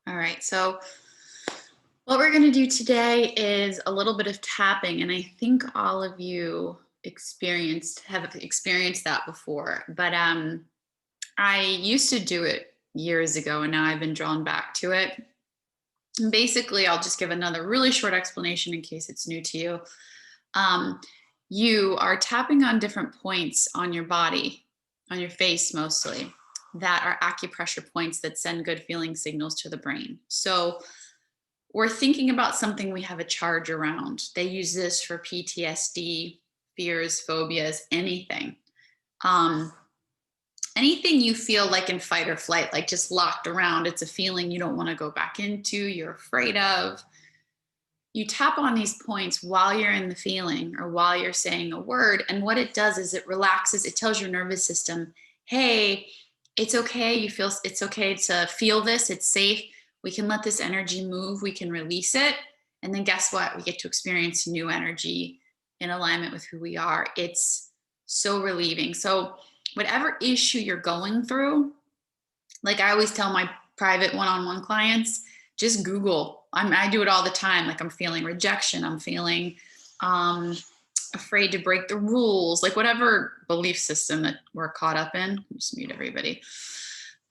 All right. So, what we're going to do today is a little bit of tapping. And I think all of you have experienced that before. But I used to do it years ago, and now I've been drawn back to it. And basically, I'll just give another really short explanation in case it's new to you. Um, you are tapping on different points on your body, on your face mostly, that are acupressure points that send good feeling signals to the brain. So, we're thinking about something we have a charge around. They use this for PTSD, fears, phobias, anything. Um, Anything you feel like in fight or flight, like just locked around, it's a feeling you don't want to go back into, you're afraid of. You tap on these points while you're in the feeling or while you're saying a word. And what it does is it relaxes, it tells your nervous system, hey, it's okay. It's okay to feel this, it's safe. We can let this energy move, we can release it. And then guess what? We get to experience new energy in alignment with who we are. It's so relieving. So, whatever issue you're going through, like I always tell my private one-on-one clients, just Google. I do it all the time. Like I'm feeling rejection. I'm feeling um, afraid to break the rules. Like whatever belief system that we're caught up in. Just mute everybody.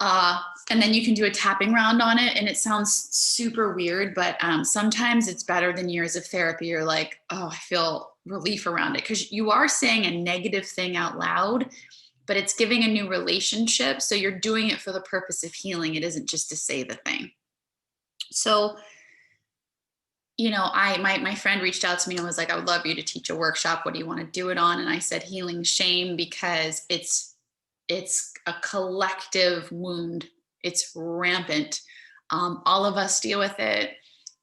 Uh, and then you can do a tapping round on it, and it sounds super weird, but sometimes it's better than years of therapy. You're like, oh, I feel relief around it because you are saying a negative thing out loud, but it's giving a new relationship. So you're doing it for the purpose of healing. It isn't just to say the thing. So, my friend reached out to me and was like, I would love you to teach a workshop. What do you want to do it on? And I said healing shame because it's a collective wound. It's rampant. All of us deal with it.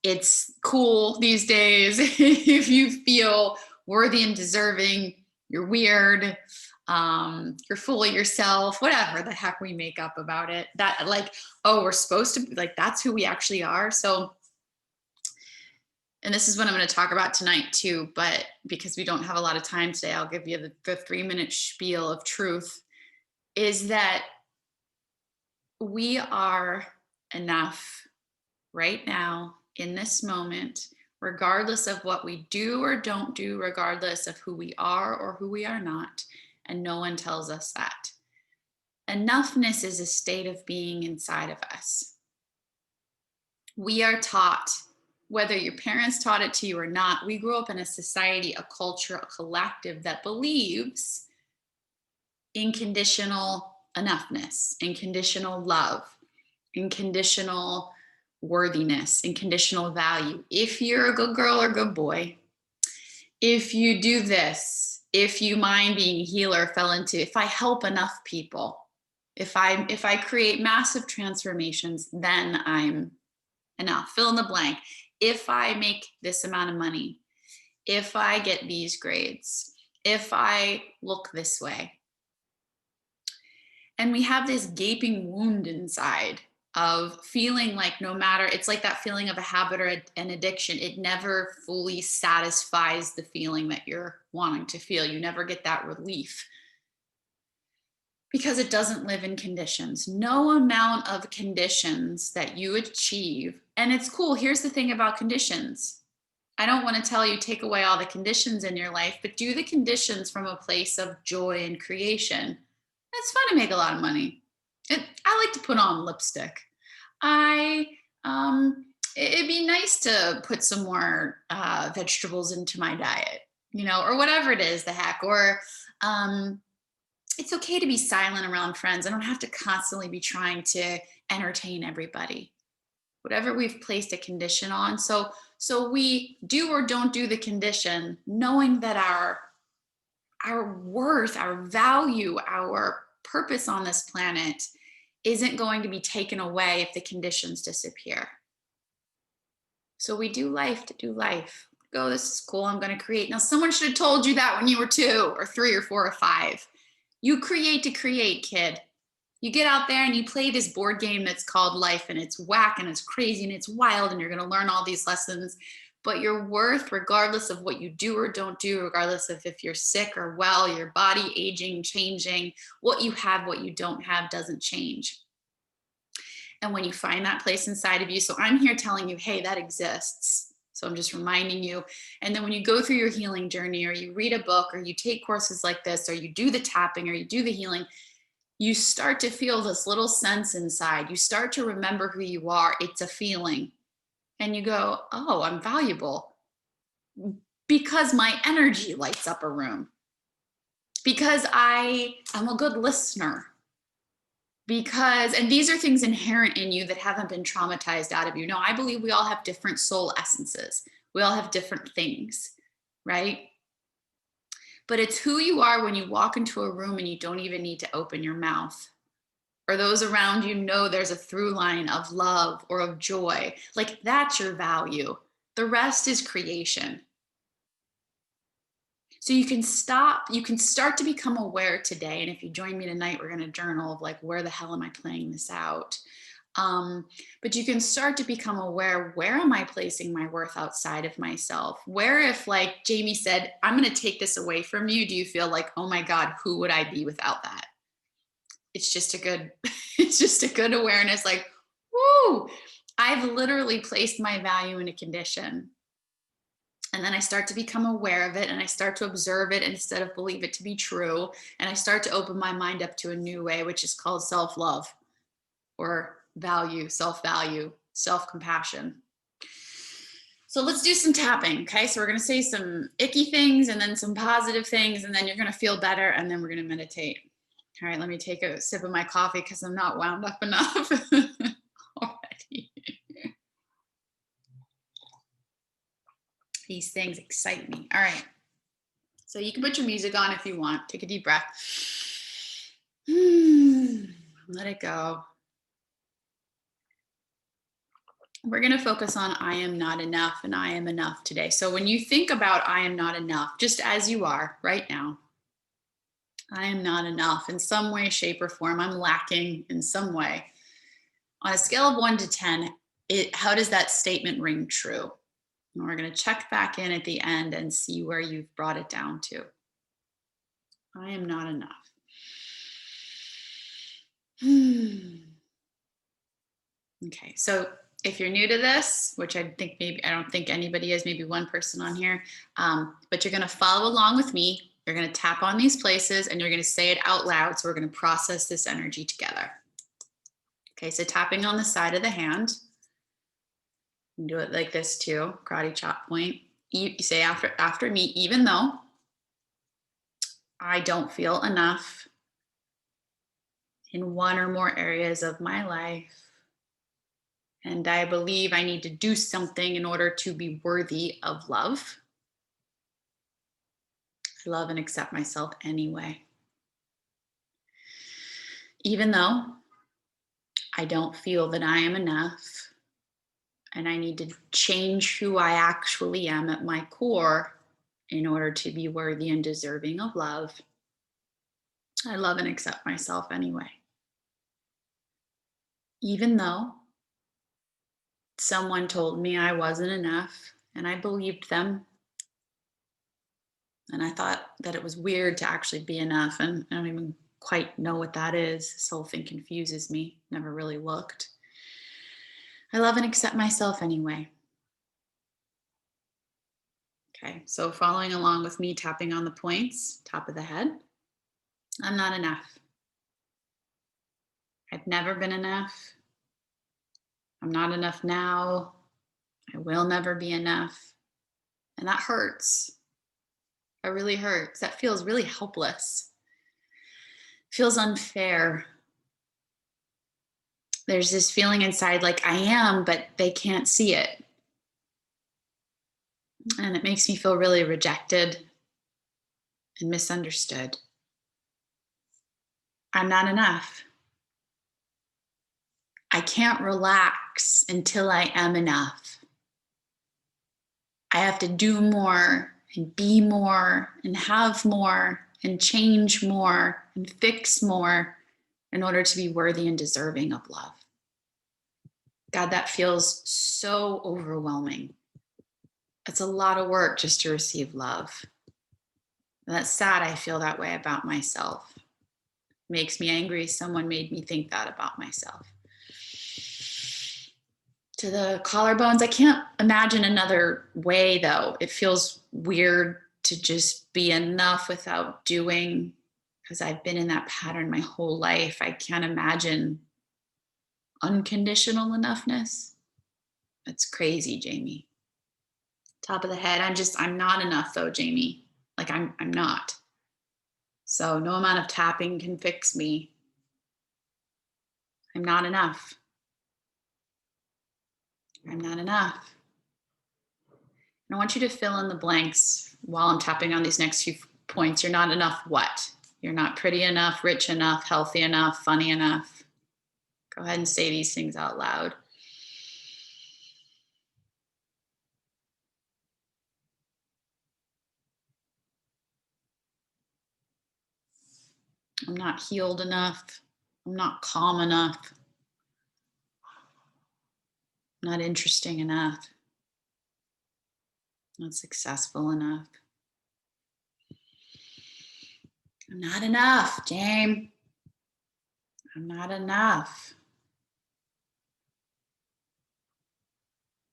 It's cool these days. If you feel worthy and deserving, you're weird, you're full of yourself, whatever the heck we make up about it. That like, oh, we're supposed to like that's who we actually are. So, and this is what I'm going to talk about tonight too, but because we don't have a lot of time today, I'll give you the 3-minute spiel of truth is that we are enough right now in this moment, regardless of what we do or don't do, regardless of who we are or who we are not. And no one tells us that. Enoughness is a state of being inside of us. We are taught, whether your parents taught it to you or not, we grew up in a society, a culture, a collective that believes in conditional enoughness, in conditional love, in conditional worthiness, in conditional value. If you're a good girl or good boy, if you do this, if you mind being a healer, if I help enough people, if I create massive transformations, then I'm enough. Fill in the blank. If I make this amount of money, if I get these grades, if I look this way. And we have this gaping wound inside of feeling like no matter, it's like that feeling of a habit or an addiction. It never fully satisfies the feeling that you're wanting to feel. You never get that relief because it doesn't live in conditions. No amount of conditions that you achieve. And it's cool. Here's the thing about conditions. I don't want to tell you take away all the conditions in your life, but do the conditions from a place of joy and creation. It's fun to make a lot of money. I like to put on lipstick. It'd be nice to put some more vegetables into my diet, or whatever it is, the heck. Or it's okay to be silent around friends. I don't have to constantly be trying to entertain everybody. Whatever we've placed a condition on. So we do or don't do the condition, knowing that our worth, our value, our purpose on this planet isn't going to be taken away if the conditions disappear. So we do life to do life. Go, this is cool. I'm going to create. Now, someone should have told you that when you were 2 or 3 or 4 or 5. You create to create, kid. You get out there and you play this board game that's called life, and it's whack and it's crazy and it's wild, and you're going to learn all these lessons. But your worth, regardless of what you do or don't do, regardless of if you're sick or well, your body aging, changing, what you have, what you don't have doesn't change. And when you find that place inside of you, so I'm here telling you, hey, that exists. So I'm just reminding you. And then when you go through your healing journey, or you read a book, or you take courses like this, or you do the tapping, or you do the healing, you start to feel this little sense inside. You start to remember who you are. It's a feeling. And you go, oh, I'm valuable because my energy lights up a room, because I am a good listener, because, and these are things inherent in you that haven't been traumatized out of you. No, I believe we all have different soul essences. We all have different things, right? But it's who you are when you walk into a room and you don't even need to open your mouth. Or those around you know there's a through line of love or of joy. Like, that's your value. The rest is creation. So you can start to become aware today. And if you join me tonight, we're going to journal of like, where the hell am I playing this out? But you can start to become aware, where am I placing my worth outside of myself? Where, if like Jamie said, I'm going to take this away from you, do you feel like, oh my God, who would I be without that? It's just a good, it's just a good awareness. Like, whoo, I've literally placed my value in a condition. And then I start to become aware of it, and I start to observe it instead of believe it to be true. And I start to open my mind up to a new way, which is called self-love, or value, self-value, self-compassion. So let's do some tapping. Okay. So we're going to say some icky things and then some positive things, and then you're going to feel better. And then we're going to meditate. All right. Let me take a sip of my coffee because I'm not wound up enough already. These things excite me. All right. So you can put your music on if you want. Take a deep breath. Let it go. We're going to focus on I am not enough and I am enough today. So when you think about I am not enough, just as you are right now, I am not enough in some way, shape, or form. I'm lacking in some way. On a scale of 1 to 10, how does that statement ring true? And we're going to check back in at the end and see where you've brought it down to. I am not enough. Okay, so if you're new to this, which I don't think anybody is, maybe one person on here, but you're going to follow along with me. You're going to tap on these places and you're going to say it out loud. So we're going to process this energy together. Okay, so tapping on the side of the hand. You can do it like this too, karate chop point. You say after me, even though I don't feel enough in one or more areas of my life, and I believe I need to do something in order to be worthy of love, I love and accept myself anyway. Even though I don't feel that I am enough, and I need to change who I actually am at my core in order to be worthy and deserving of love, I love and accept myself anyway. Even though someone told me I wasn't enough, and I believed them, and I thought that it was weird to actually be enough, and I don't even quite know what that is. This whole thing confuses me. Never really looked. I love and accept myself anyway. Okay, so following along with me, tapping on the points, top of the head. I'm not enough. I've never been enough. I'm not enough now. I will never be enough. And that hurts. That really hurts. That feels really helpless. It feels unfair. There's this feeling inside like I am, but they can't see it. And it makes me feel really rejected and misunderstood. I'm not enough. I can't relax until I am enough. I have to do more and be more and have more and change more and fix more in order to be worthy and deserving of love. God, that feels so overwhelming. It's a lot of work just to receive love. And that's sad. I feel that way about myself. It makes me angry someone made me think that about myself. to the collarbones. I can't imagine another way, though. It feels weird to just be enough without doing, because I've been in that pattern my whole life. I can't imagine unconditional enoughness. That's crazy, Jamie. Top of the head. I'm not enough though, Jamie. Like I'm not. So no amount of tapping can fix me. I'm not enough. I'm not enough. And I want you to fill in the blanks while I'm tapping on these next few points. You're not enough what? You're not pretty enough, rich enough, healthy enough, funny enough. Go ahead and say these things out loud. I'm not healed enough. I'm not calm enough. I'm not interesting enough. I'm not successful enough. I'm not enough, James. I'm not enough.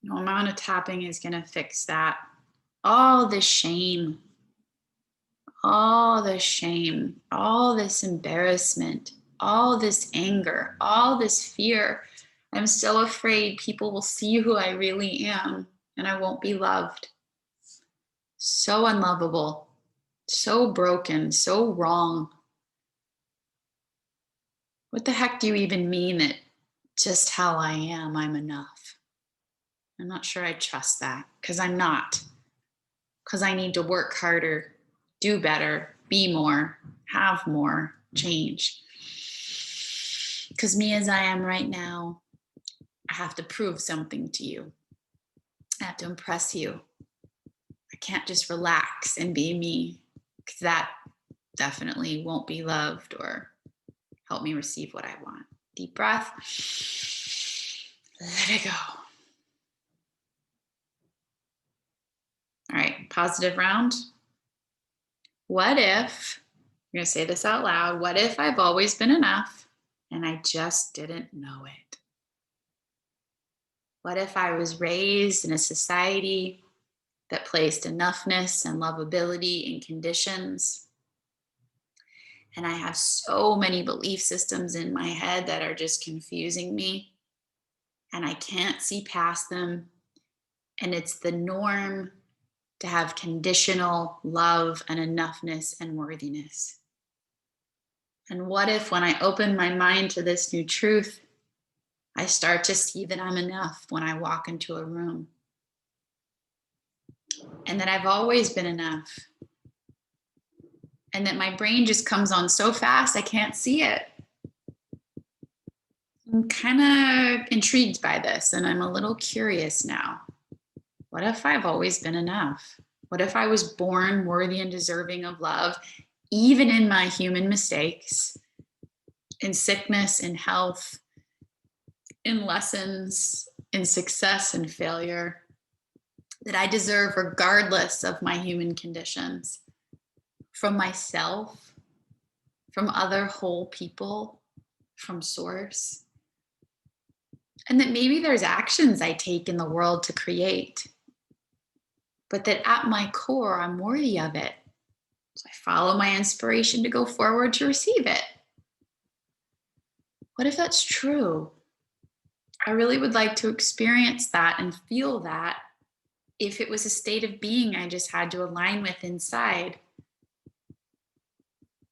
No amount of tapping is going to fix that. All the shame, all the shame, all this embarrassment, all this anger, all this fear. I'm so afraid people will see who I really am and I won't be loved. So unlovable, so broken, so wrong. What the heck do you even mean that just how I am, I'm enough? I'm not sure I trust that because I'm not. Because I need to work harder, do better, be more, have more, change. Because me as I am right now, I have to prove something to you. I have to impress you. I can't just relax and be me, because that definitely won't be loved or help me receive what I want. Deep breath. Let it go. All right, positive round. What if, you're going to say this out loud, what if I've always been enough and I just didn't know it? What if I was raised in a society that placed enoughness and lovability in conditions? And I have so many belief systems in my head that are just confusing me, and I can't see past them. And it's the norm to have conditional love and enoughness and worthiness. And what if, when I open my mind to this new truth, I start to see that I'm enough when I walk into a room, and that I've always been enough, and that my brain just comes on so fast I can't see it. I'm kind of intrigued by this, and I'm a little curious now. What if I've always been enough? What if I was born worthy and deserving of love, even in my human mistakes, in sickness, in health, in lessons, in success and failure, that I deserve regardless of my human conditions, from myself, from other whole people, from source? And that maybe there's actions I take in the world to create, but that at my core, I'm worthy of it. So I follow my inspiration to go forward to receive it. What if that's true? I really would like to experience that and feel that if it was a state of being I just had to align with inside.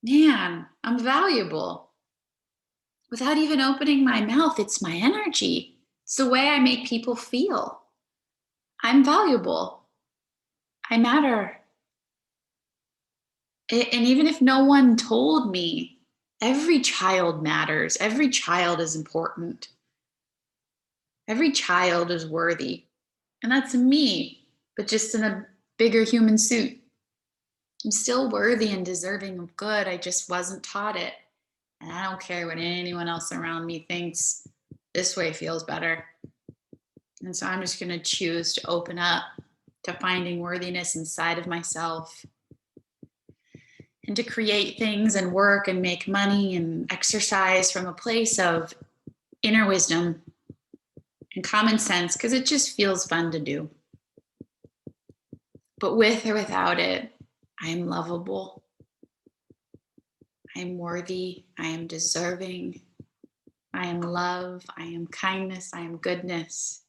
Man, I'm valuable. Without even opening my mouth, it's my energy. It's the way I make people feel. I'm valuable. I matter. And even if no one told me, every child matters. Every child is important. Every child is worthy. And that's me, but just in a bigger human suit. I'm still worthy and deserving of good. I just wasn't taught it. And I don't care what anyone else around me thinks. This way feels better. And so I'm just going to choose to open up to finding worthiness inside of myself, and to create things and work and make money and exercise from a place of inner wisdom and common sense because it just feels fun to do. But with or without it, I am lovable. I am worthy. I am deserving. I am love. I am kindness. I am goodness.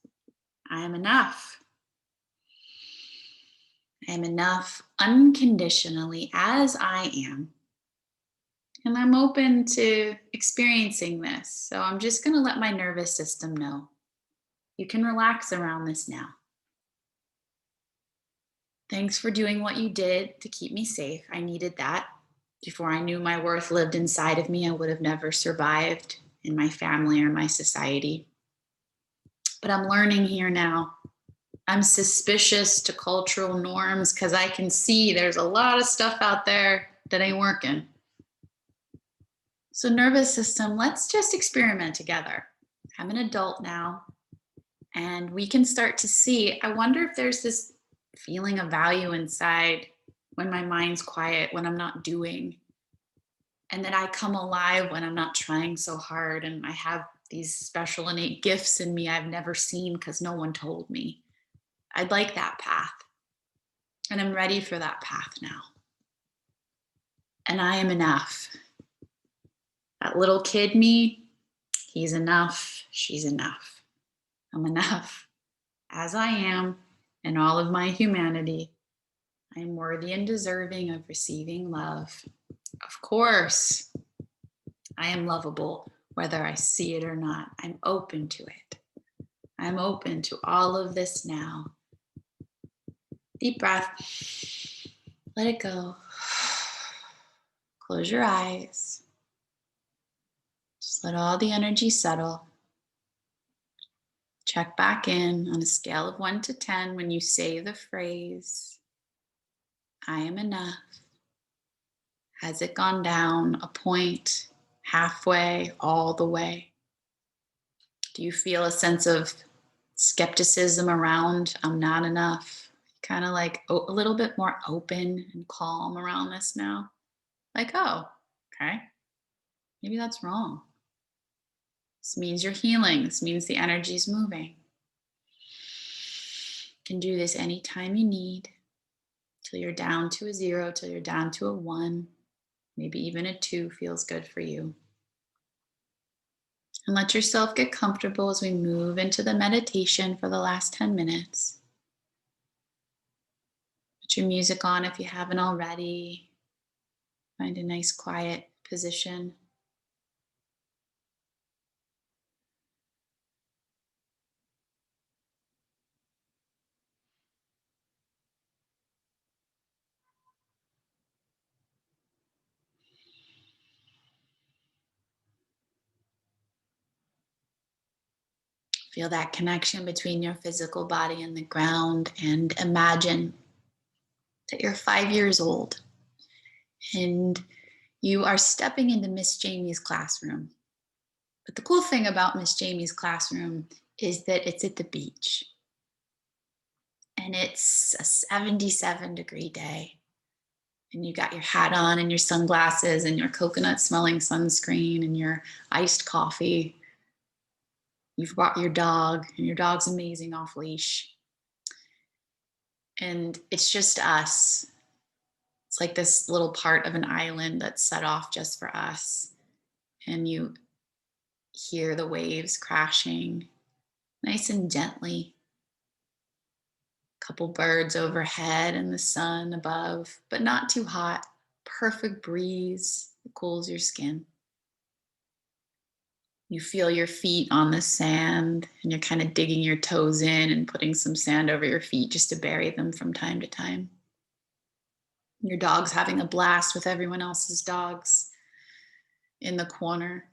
I am enough. I am enough unconditionally as I am. And I'm open to experiencing this. So I'm just going to let my nervous system know. You can relax around this now. Thanks for doing what you did to keep me safe. I needed that. Before I knew my worth lived inside of me, I would have never survived in my family or my society. But I'm learning here now. I'm suspicious to cultural norms because I can see there's a lot of stuff out there that ain't working. So, nervous system, let's just experiment together. I'm an adult now, and we can start to see. I wonder if there's this feeling of value inside when my mind's quiet, when I'm not doing, and that I come alive when I'm not trying so hard. And I have these special innate gifts in me I've never seen because no one told me. I'd like that path. And I'm ready for that path now. And I am enough. That little kid me, he's enough. She's enough. I'm enough as I am in all of my humanity. I am worthy and deserving of receiving love. Of course, I am lovable, whether I see it or not. I'm open to it. I'm open to all of this now. Deep breath. Let it go. Close your eyes. Just let all the energy settle. Check back in on a scale of 1 to 10 when you say the phrase, I am enough. Has it gone down a point, halfway, all the way? Do you feel a sense of skepticism around I'm not enough? Kind of like a little bit more open and calm around this now? Like, oh, okay, maybe that's wrong. This means you're healing. This means the energy is moving. You can do this anytime you need, till you're down to a 0, till you're down to a 1. Maybe even a 2 feels good for you. And let yourself get comfortable as we move into the meditation for the last 10 minutes. Put your music on if you haven't already. Find a nice quiet position. Feel that connection between your physical body and the ground, and imagine that you're 5 years old and you are stepping into Miss Jamie's classroom. But the cool thing about Miss Jamie's classroom is that it's at the beach. And it's a 77-degree day. And you got your hat on and your sunglasses and your coconut smelling sunscreen and your iced coffee. You've brought your dog, and your dog's amazing off leash. And it's just us. It's like this little part of an island that's set off just for us. And you hear the waves crashing nice and gently. Couple birds overhead and the sun above, but not too hot. Perfect breeze that cools your skin. You feel your feet on the sand, and you're kind of digging your toes in and putting some sand over your feet just to bury them from time to time. Your dog's having a blast with everyone else's dogs in the corner,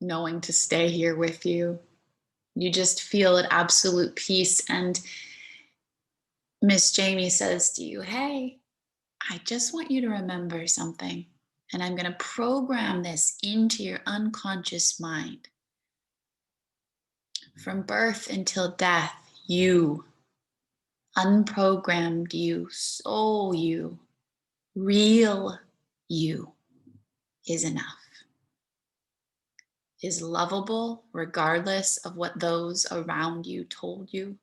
knowing to stay here with you. You just feel at absolute peace. And Miss Jamie says to you, hey, I just want you to remember something. And I'm going to program this into your unconscious mind. From birth until death, you, unprogrammed you, soul you, real you is enough. is lovable regardless of what those around you told you,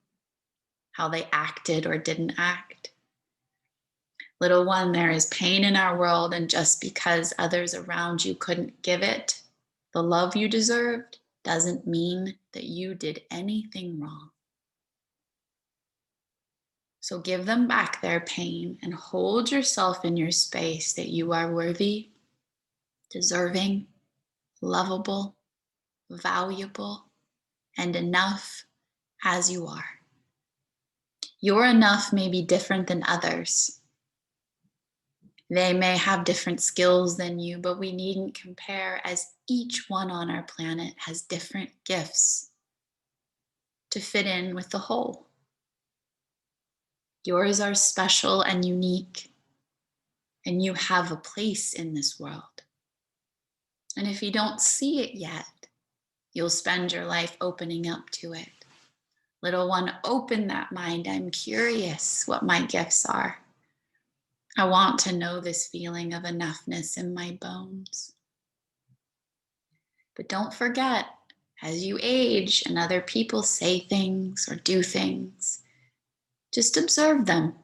how they acted or didn't act. Little one, there is pain in our world, and just because others around you couldn't give it the love you deserved doesn't mean that you did anything wrong. So give them back their pain and hold yourself in your space that you are worthy, deserving, lovable, valuable, and enough as you are. Your enough may be different than others. They may have different skills than you, but we needn't compare, as each one on our planet has different gifts to fit in with the whole. Yours are special and unique, and you have a place in this world. And if you don't see it yet, you'll spend your life opening up to it. Little one, open that mind. I'm curious what my gifts are. I want to know this feeling of enoughness in my bones. But don't forget, as you age and other people say things or do things, just observe them.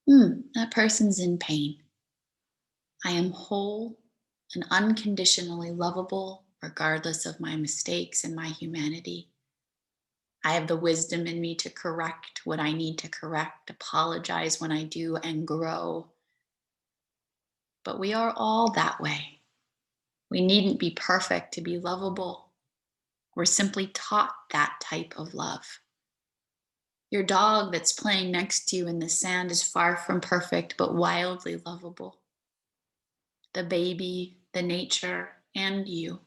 That person's in pain. I am whole and unconditionally lovable, regardless of my mistakes and my humanity. I have the wisdom in me to correct what I need to correct, apologize when I do, and grow. But we are all that way. We needn't be perfect to be lovable. We're simply taught that type of love. Your dog that's playing next to you in the sand is far from perfect, but wildly lovable. The baby, the nature, and you.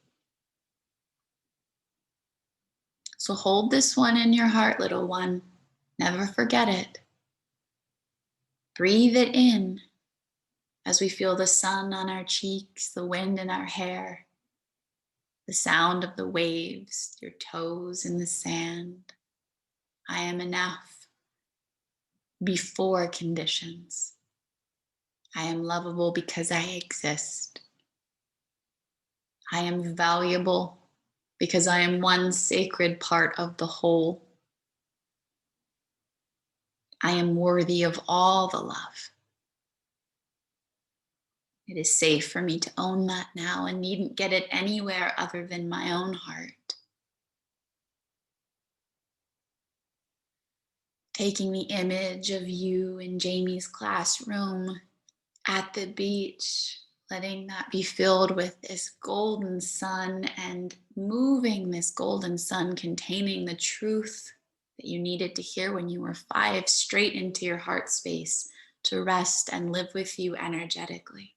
So hold this one in your heart, little one. Never forget it. Breathe it in as we feel the sun on our cheeks, the wind in our hair, the sound of the waves, your toes in the sand. I am enough before conditions. I am lovable because I exist. I am valuable because I am one sacred part of the whole. I am worthy of all the love. It is safe for me to own that now and needn't get it anywhere other than my own heart. Taking the image of you in Jamie's classroom at the beach, letting that be filled with this golden sun and moving this golden sun containing the truth that you needed to hear when you were 5 straight into your heart space to rest and live with you energetically.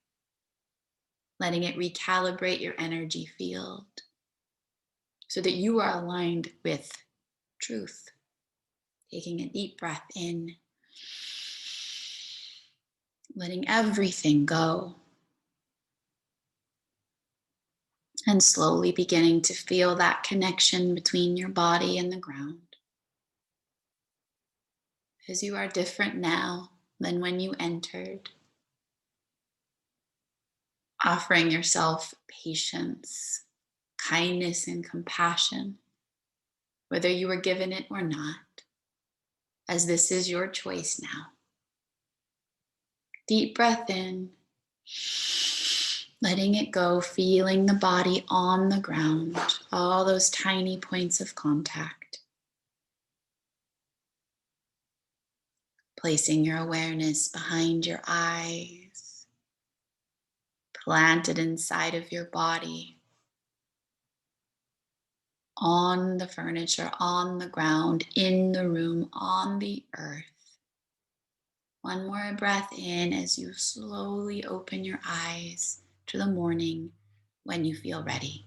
Letting it recalibrate your energy field so that you are aligned with truth. Taking a deep breath in, letting everything go, and slowly beginning to feel that connection between your body and the ground. As you are different now than when you entered, offering yourself patience, kindness, and compassion, whether you were given it or not, as this is your choice now. Deep breath in, letting it go, feeling the body on the ground, all those tiny points of contact. Placing your awareness behind your eyes, planted inside of your body, on the furniture, on the ground, in the room, on the earth. One more breath in as you slowly open your eyes to the morning when you feel ready.